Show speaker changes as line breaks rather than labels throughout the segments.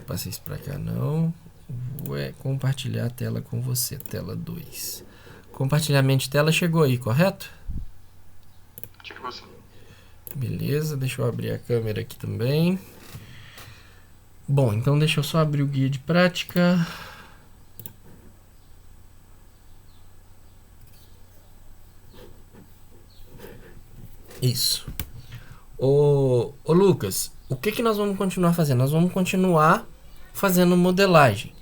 passei isso para cá, não. Vou compartilhar a tela com você, tela 2. Compartilhamento de tela chegou aí, correto?
Chegou sim.
Beleza, deixa eu abrir a câmera aqui também. Bom, então deixa eu só abrir o guia de prática. Isso. Ô Lucas, o que nós vamos continuar fazendo? Nós vamos continuar fazendo modelagem.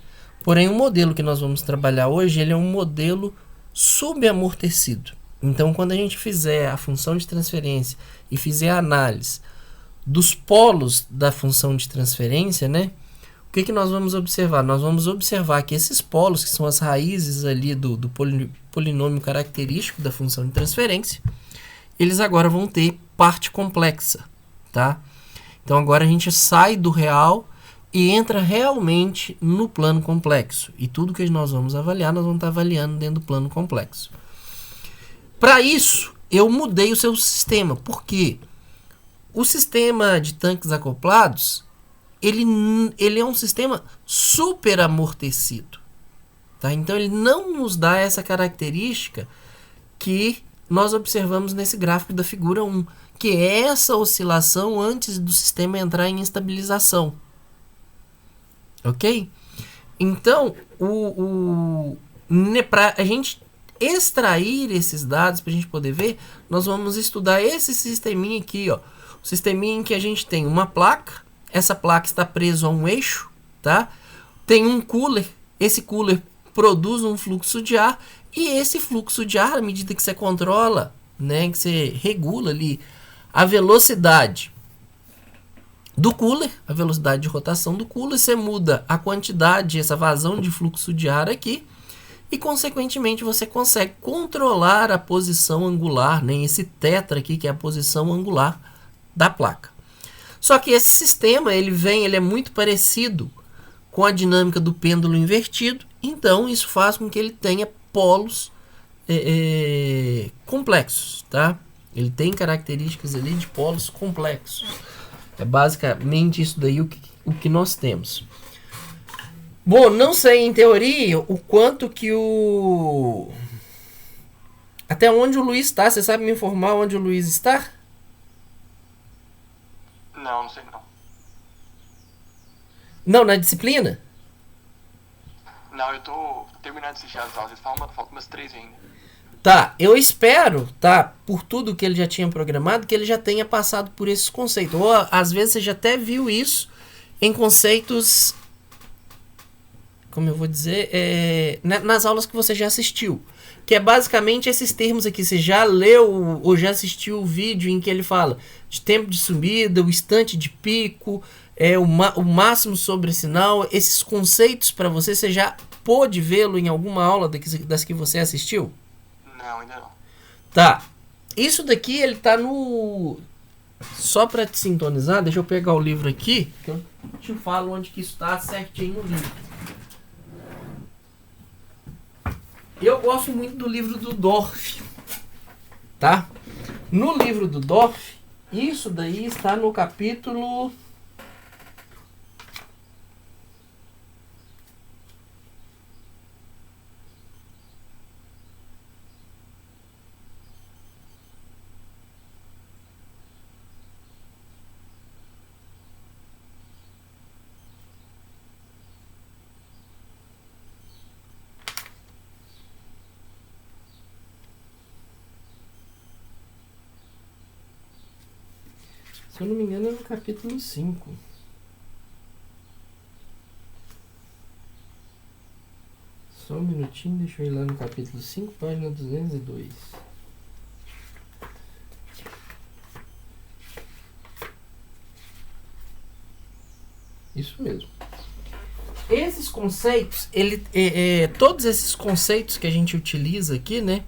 Porém, o modelo que nós vamos trabalhar hoje, ele é um modelo subamortecido. Então, quando a gente fizer a função de transferência e fizer a análise dos polos da função de transferência, né? O que nós vamos observar? Nós vamos observar que esses polos, que são as raízes ali do polinômio característico da função de transferência, eles agora vão ter parte complexa, tá? Então, agora a gente sai do real e entra realmente no plano complexo. E tudo que nós vamos avaliar, nós vamos estar avaliando dentro do plano complexo. Para isso, eu mudei o seu sistema. Por quê? O sistema de tanques acoplados, ele é um sistema super amortecido. Tá? Então, ele não nos dá essa característica que nós observamos nesse gráfico da figura 1, que é essa oscilação antes do sistema entrar em estabilização. Ok? Então, para a gente extrair esses dados, para a gente poder ver, nós vamos estudar esse sisteminha aqui, ó. O sisteminha em que a gente tem uma placa, essa placa está presa a um eixo, tá? Tem um cooler, esse cooler produz um fluxo de ar, e esse fluxo de ar, à medida que você controla, né, que você regula ali a velocidade do cooler, a velocidade de rotação do cooler, você muda a quantidade, essa vazão de fluxo de ar aqui, e consequentemente você consegue controlar a posição angular, né, esse tetra aqui, que é a posição angular da placa. Só que esse sistema, ele é muito parecido com a dinâmica do pêndulo invertido, então isso faz com que ele tenha polos complexos, tá? Ele tem características ali de polos complexos. É basicamente isso daí o que nós temos. Bom, não sei em teoria o quanto que até onde o Luiz está. Você sabe me informar onde o Luiz está?
Não sei não.
Não, na disciplina?
Não, eu tô terminando de assistir as aulas. Faltam umas 3 ainda.
Tá, eu espero, tá, por tudo que ele já tinha programado, que ele já tenha passado por esses conceitos. Ou, às vezes, você já até viu isso em conceitos, como eu vou dizer, nas aulas que você já assistiu. Que é basicamente esses termos aqui. Você já leu ou já assistiu o vídeo em que ele fala de tempo de subida, o instante de pico, o máximo sobre sinal. Esses conceitos para você já pôde vê-lo em alguma aula das que você assistiu?
Não, ainda não.
Tá. Isso daqui, ele tá no... Só pra te sintonizar, deixa eu pegar o livro aqui, que eu te falo onde que isso tá certinho no livro. Eu gosto muito do livro do Dorff, tá? No livro do Dorff, isso daí está no capítulo... Se eu não me engano, é no capítulo 5. Só um minutinho, deixa eu ir lá no capítulo 5, página 202. Isso mesmo. Esses conceitos, todos esses conceitos que a gente utiliza aqui, né?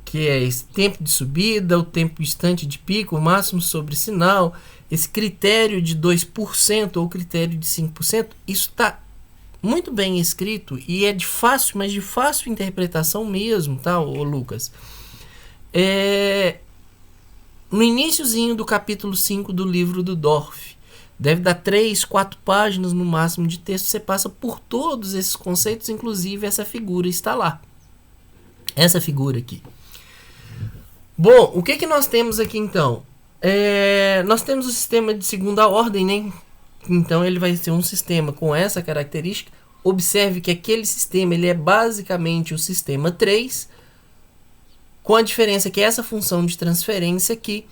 Que é esse tempo de subida, o tempo instante de pico, o máximo sobre sinal, esse critério de 2% ou critério de 5%, isso está muito bem escrito e é de fácil, mas de fácil interpretação mesmo, tá, ô Lucas? No iniciozinho do capítulo 5 do livro do Dorff, Deve dar 3, 4 páginas no máximo de texto. Você passa por todos esses conceitos, inclusive essa figura está lá. Essa figura aqui. Bom, o que nós temos aqui então? Nós temos o sistema de segunda ordem, né? Então ele vai ser um sistema com essa característica. Observe que aquele sistema ele é basicamente o sistema 3, com a diferença que essa função de transferência aqui,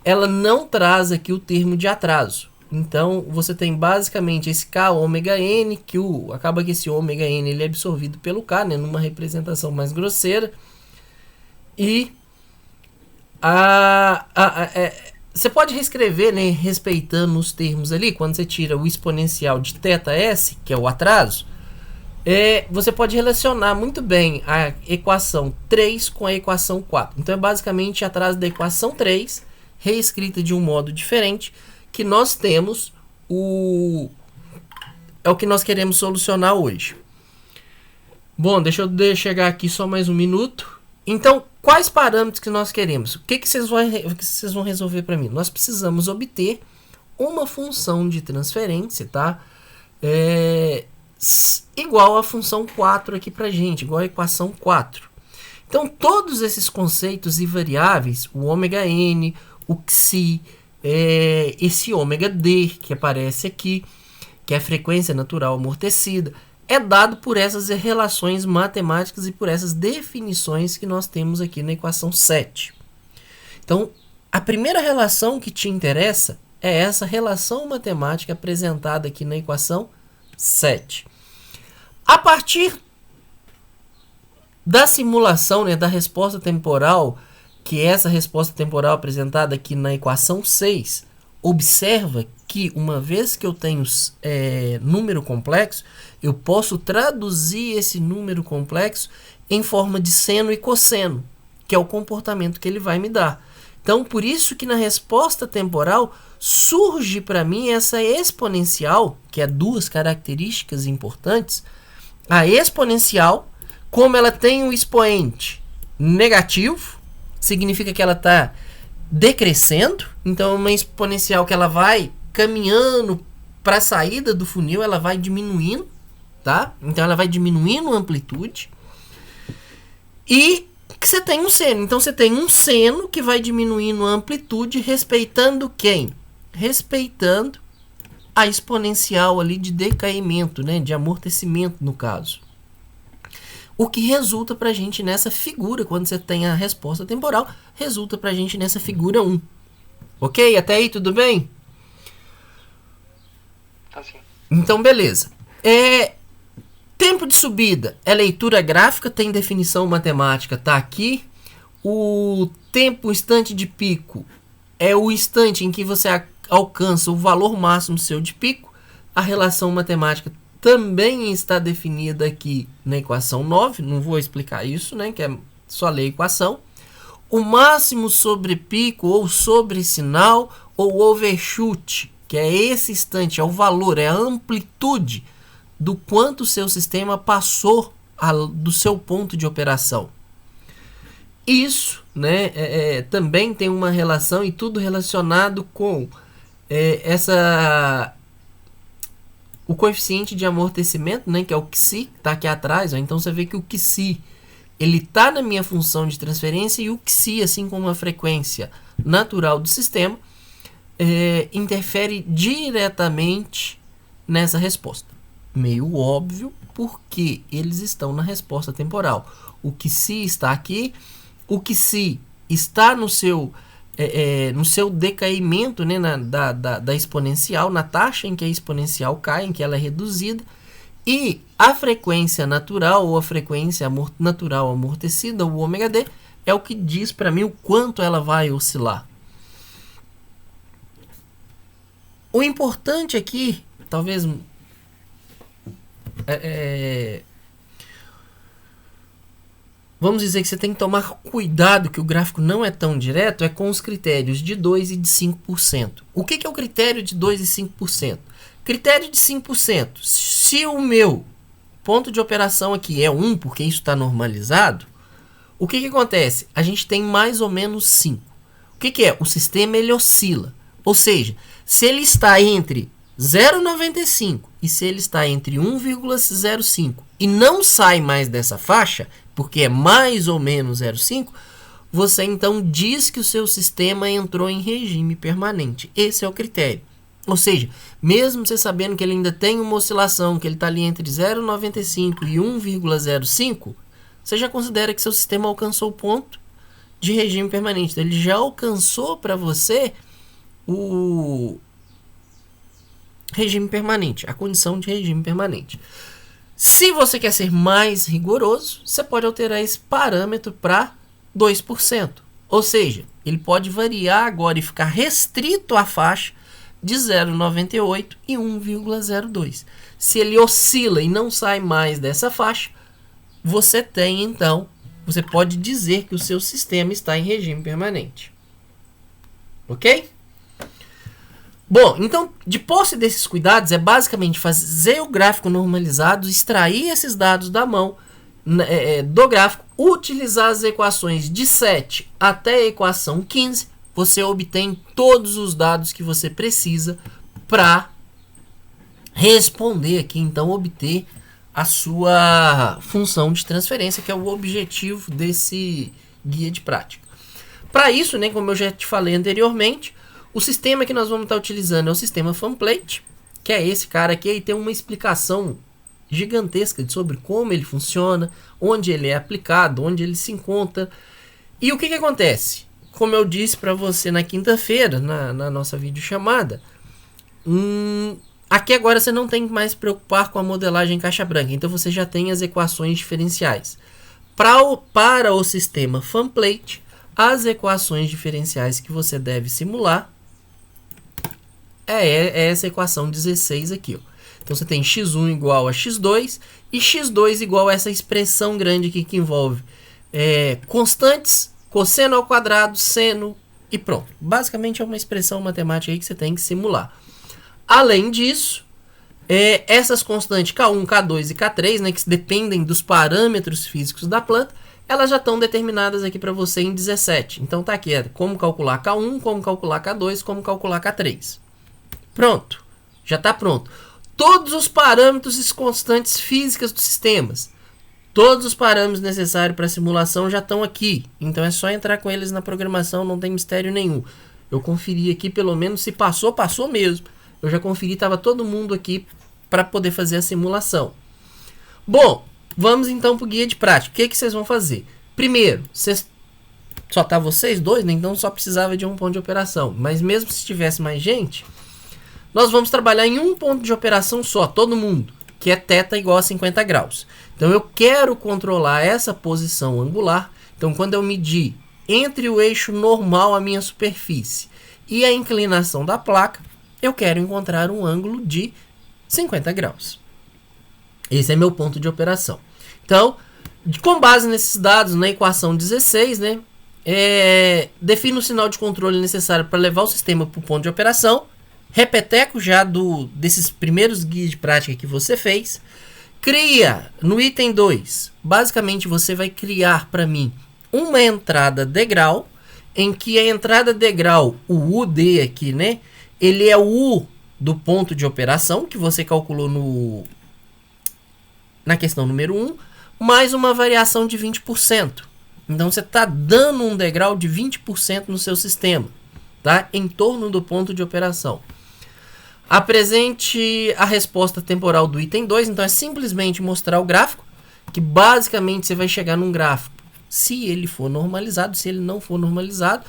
ela não traz aqui o termo de atraso. Então, você tem basicamente esse K ômega N, que acaba que esse ômega N ele é absorvido pelo K, né, numa representação mais grosseira. E você pode reescrever, né, respeitando os termos ali, quando você tira o exponencial de θs, que é o atraso, você pode relacionar muito bem a equação 3 com a equação 4. Então, é basicamente atraso da equação 3, reescrita de um modo diferente, que nós temos é o que nós queremos solucionar hoje. Bom, deixa eu chegar aqui só mais um minuto. Então, quais parâmetros que nós queremos? O que vocês vão resolver para mim? Nós precisamos obter uma função de transferência, tá? Igual a função 4 aqui para gente, igual a equação 4. Então, todos esses conceitos e variáveis, o ômega n, o xi, esse ômega d que aparece aqui, que é a frequência natural amortecida, é dado por essas relações matemáticas e por essas definições que nós temos aqui na equação 7. Então, a primeira relação que te interessa é essa relação matemática apresentada aqui na equação 7. A partir da simulação, né, da resposta temporal, que é essa resposta temporal apresentada aqui na equação 6, observa que uma vez que eu tenho número complexo, eu posso traduzir esse número complexo em forma de seno e cosseno, que é o comportamento que ele vai me dar. Então, por isso que na resposta temporal surge para mim essa exponencial, que é duas características importantes. A exponencial, como ela tem um expoente negativo, significa que ela está decrescendo. Então, é uma exponencial que ela vai caminhando para a saída do funil, ela vai diminuindo, tá? Então, ela vai diminuindo a amplitude. E que você tem um seno. Então, você tem um seno que vai diminuindo a amplitude, respeitando quem? Respeitando a exponencial ali de decaimento, né? De amortecimento, no caso. O que resulta para a gente nessa figura, quando você tem a resposta temporal, resulta para a gente nessa figura 1. Ok? Até aí, tudo bem?
Tá sim.
Então, beleza. Tempo de subida é leitura gráfica, tem definição matemática, tá aqui. O tempo, instante de pico, é o instante em que você alcança o valor máximo seu de pico. A relação matemática também está definida aqui na equação 9. Não vou explicar isso, né? Que é só ler a equação. O máximo sobre pico ou sobre sinal ou overshoot, que é esse instante, é o valor, é a amplitude do quanto o seu sistema passou do seu ponto de operação. Isso, né, também tem uma relação e tudo relacionado com o coeficiente de amortecimento, né, que é o Xi, que está aqui atrás. Ó. Então, você vê que o Xi ele está na minha função de transferência e o Xi, assim como a frequência natural do sistema, interfere diretamente nessa resposta. Meio óbvio, porque eles estão na resposta temporal. O Xi está aqui, o Xi está no seu decaimento, né, da exponencial, na taxa em que a exponencial cai, em que ela é reduzida, e a frequência natural ou a frequência natural amortecida, o ômega d, é o que diz para mim o quanto ela vai oscilar. O importante aqui, talvez vamos dizer que você tem que tomar cuidado, que o gráfico não é tão direto, é com os critérios de 2% e de 5%. O que é o critério de 2% e 5%? Critério de 5%, se o meu ponto de operação aqui é 1, porque isso está normalizado, o que acontece? A gente tem mais ou menos 5. O que é? O sistema ele oscila. Ou seja, se ele está entre 0,95 e se ele está entre 1,05 e não sai mais dessa faixa, porque é mais ou menos 0,5, você então diz que o seu sistema entrou em regime permanente. Esse é o critério. Ou seja, mesmo você sabendo que ele ainda tem uma oscilação, que ele está ali entre 0,95 e 1,05, você já considera que seu sistema alcançou o ponto de regime permanente. Então, ele já alcançou para você o regime permanente, a condição de regime permanente. Se você quer ser mais rigoroso, você pode alterar esse parâmetro para 2%. Ou seja, ele pode variar agora e ficar restrito à faixa de 0,98 e 1,02. Se ele oscila e não sai mais dessa faixa, você pode dizer que o seu sistema está em regime permanente. Ok? Bom, então, de posse desses cuidados, é basicamente fazer o gráfico normalizado, extrair esses dados da mão do gráfico, utilizar as equações de 7 até a equação 15, você obtém todos os dados que você precisa para responder aqui, então, obter a sua função de transferência, que é o objetivo desse guia de prática. Para isso, né, como eu já te falei anteriormente, o sistema que nós vamos estar utilizando é o sistema Fanplate, que é esse cara aqui, e tem uma explicação gigantesca sobre como ele funciona, onde ele é aplicado, onde ele se encontra. E o que acontece? Como eu disse para você na quinta-feira, na nossa videochamada, aqui agora você não tem que mais se preocupar com a modelagem em caixa branca, então você já tem as equações diferenciais. Para o sistema Fanplate, as equações diferenciais que você deve simular é essa equação 16 aqui. Ó. Então você tem x1 igual a x2 e x2 igual a essa expressão grande aqui que envolve constantes, cosseno ao quadrado, seno e pronto. Basicamente é uma expressão matemática aí que você tem que simular. Além disso, essas constantes K1, K2 e K3, né, que dependem dos parâmetros físicos da planta, elas já estão determinadas aqui para você em 17. Então tá aqui, como calcular K1, como calcular K2, como calcular K3. Pronto, já está pronto. Todos os parâmetros e constantes físicas dos sistemas, todos os parâmetros necessários para a simulação já estão aqui. Então é só entrar com eles na programação, não tem mistério nenhum. Eu conferi aqui, pelo menos se passou, passou mesmo. Eu já conferi, estava todo mundo aqui para poder fazer a simulação. Bom, vamos então para o guia de prática. O que vocês vão fazer? Primeiro, só tá vocês dois, né? Então só precisava de um ponto de operação. Mas mesmo se tivesse mais gente, nós vamos trabalhar em um ponto de operação só, todo mundo, que é θ igual a 50 graus. Então eu quero controlar essa posição angular. Então quando eu medir entre o eixo normal, a minha superfície, e a inclinação da placa, eu quero encontrar um ângulo de 50 graus. Esse é meu ponto de operação. Então, com base nesses dados, na equação 16, né, defino o sinal de controle necessário para levar o sistema para o ponto de operação. Repeteco já desses primeiros guias de prática que você fez. Cria no item 2. Basicamente você vai criar para mim uma entrada degrau, em que a entrada degrau, o UD aqui, né? Ele é o U do ponto de operação que você calculou na questão número 1, mais uma variação de 20%. Então você está dando um degrau de 20% no seu sistema, tá? Em torno do ponto de operação. Apresente a resposta temporal do item 2. Então é simplesmente mostrar o gráfico, que basicamente você vai chegar num gráfico. Se ele for normalizado, se ele não for normalizado,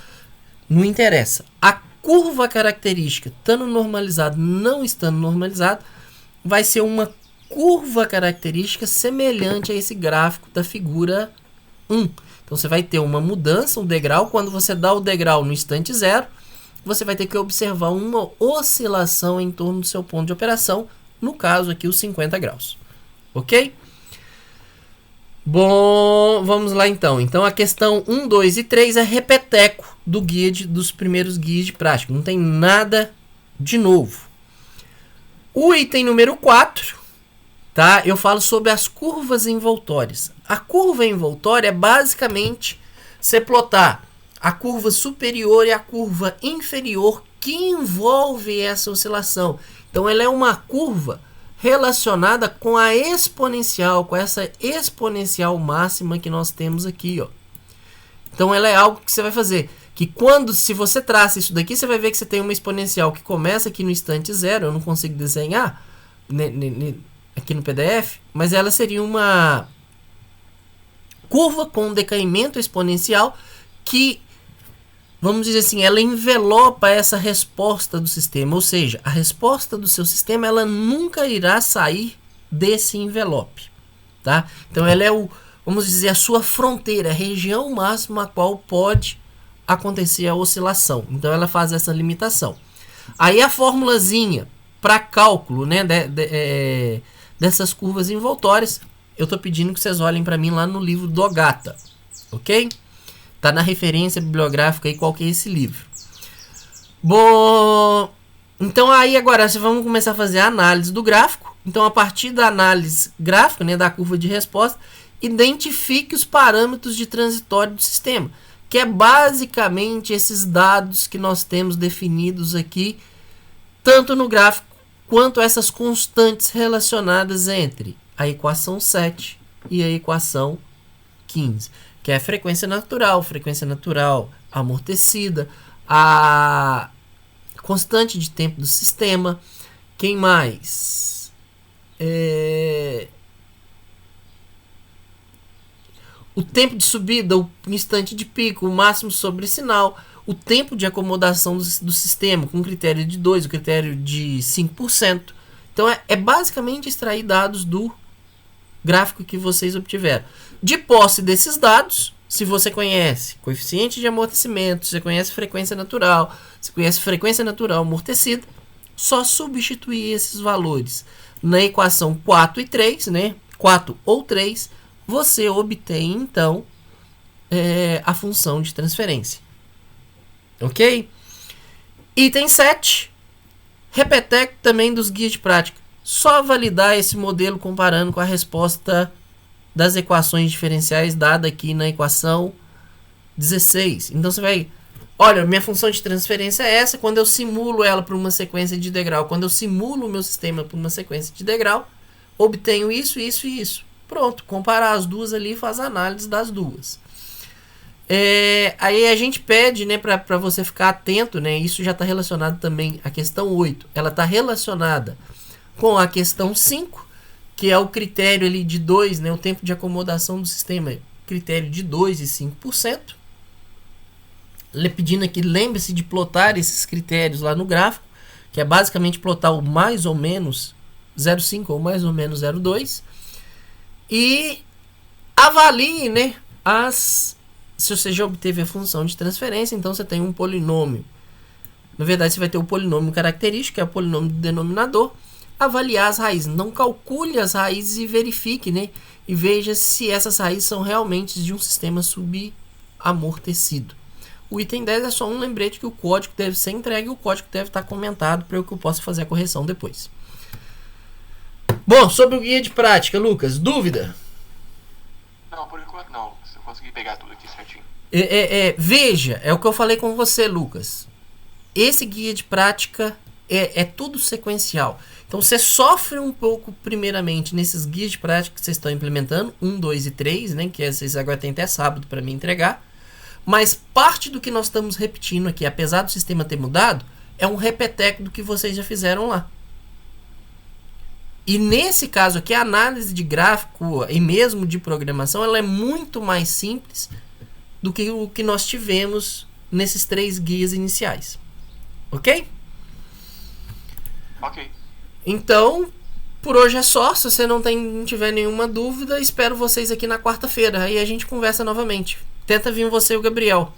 não interessa. A curva característica, estando normalizado, não estando normalizado, vai ser uma curva característica semelhante a esse gráfico da figura 1. Então você vai ter uma mudança, um degrau. Quando você dá o degrau no instante zero, você vai ter que observar uma oscilação em torno do seu ponto de operação, no caso aqui os 50 graus. Ok? Bom, vamos lá então. Então a questão 1, 2 e 3 é repeteco dos primeiros guias de prática. Não tem nada de novo. O item número 4, tá? Eu falo sobre as curvas envoltórias. A curva envoltória é basicamente você plotar a curva superior e a curva inferior que envolve essa oscilação. Então ela é uma curva relacionada com a exponencial, com essa exponencial máxima que nós temos aqui, ó. Então ela é algo que você vai fazer, que quando, se você traça isso daqui, você vai ver que você tem uma exponencial que começa aqui no instante zero. Eu não consigo desenhar aqui no PDF, mas ela seria uma curva com um decaimento exponencial que, vamos dizer assim, ela envelopa essa resposta do sistema, ou seja, a resposta do seu sistema ela nunca irá sair desse envelope, tá? Então ela é vamos dizer, a sua fronteira, a região máxima a qual pode acontecer a oscilação. Então ela faz essa limitação. Aí a formulazinha para cálculo, né, dessas curvas envoltórias, eu estou pedindo que vocês olhem para mim lá no livro do Ogata, ok? Tá na referência bibliográfica aí, qual que é esse livro. Bom, então aí agora vamos começar a fazer a análise do gráfico. Então a partir da análise gráfica, né, da curva de resposta, identifique os parâmetros de transitório do sistema, que é basicamente esses dados que nós temos definidos aqui, tanto no gráfico quanto essas constantes relacionadas entre a equação 7 e a equação 15, que é a frequência natural amortecida, a constante de tempo do sistema, quem mais? O tempo de subida, o instante de pico, o máximo sobre sinal, o tempo de acomodação do sistema, com o critério de 2, o critério de 5%. Então é basicamente extrair dados do gráfico que vocês obtiveram. De posse desses dados, se você conhece coeficiente de amortecimento, se você conhece frequência natural, se conhece frequência natural amortecida, só substituir esses valores na equação 4 e 3, né? 4 ou 3, você obtém, então, a função de transferência. Ok? Item 7. Repeteco também dos guias de prática. Só validar esse modelo comparando com a resposta das equações diferenciais dada aqui na equação 16. Então, você vai... Olha, minha função de transferência é essa. Quando eu simulo ela para uma sequência de degrau, quando eu simulo o meu sistema para uma sequência de degrau, obtenho isso, isso e isso. Pronto, comparar as duas ali e faz a análise das duas. Aí a gente pede, né, para você ficar atento, né, isso já está relacionado também à questão 8. Ela está relacionada com a questão 5, que é o critério ali de 2, né, o tempo de acomodação do sistema, critério de 2 e 5%. Pedindo aqui, lembre-se de plotar esses critérios lá no gráfico, que é basicamente plotar o mais ou menos 0,5 ou mais ou menos 0,2. E avalie, né, se você já obteve a função de transferência, então você tem um polinômio. Na verdade, você vai ter o polinômio característico, que é o polinômio do denominador. Avaliar as raízes. Não calcule as raízes e verifique, né, e veja se essas raízes são realmente de um sistema subamortecido. O item 10 é só um lembrete que o código deve ser entregue e o código deve estar comentado para que eu possa fazer a correção depois. Bom, sobre o guia de prática, Lucas, dúvida?
Não, por enquanto não. Se eu conseguir pegar tudo aqui certinho.
Veja, é o que eu falei com você, Lucas. Esse guia de prática é tudo sequencial. Então você sofre um pouco primeiramente nesses guias de prática que vocês estão implementando, 1, 2 e 3, né, que vocês agora têm até sábado para me entregar. Mas parte do que nós estamos repetindo aqui, apesar do sistema ter mudado, é um repeteco do que vocês já fizeram lá. E nesse caso aqui, a análise de gráfico e mesmo de programação, ela é muito mais simples do que o que nós tivemos nesses 3 guias iniciais. Ok?
Ok.
Então, por hoje é só. Se você não tiver nenhuma dúvida, espero vocês aqui na quarta-feira. Aí a gente conversa novamente. Tenta vir você e o Gabriel.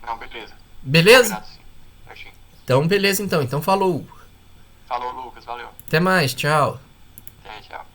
Não, beleza.
Beleza?
Obrigado, sim. Certinho.
Então, beleza então. Então, falou.
Falou, Lucas. Valeu.
Até mais. Tchau.
Tchau.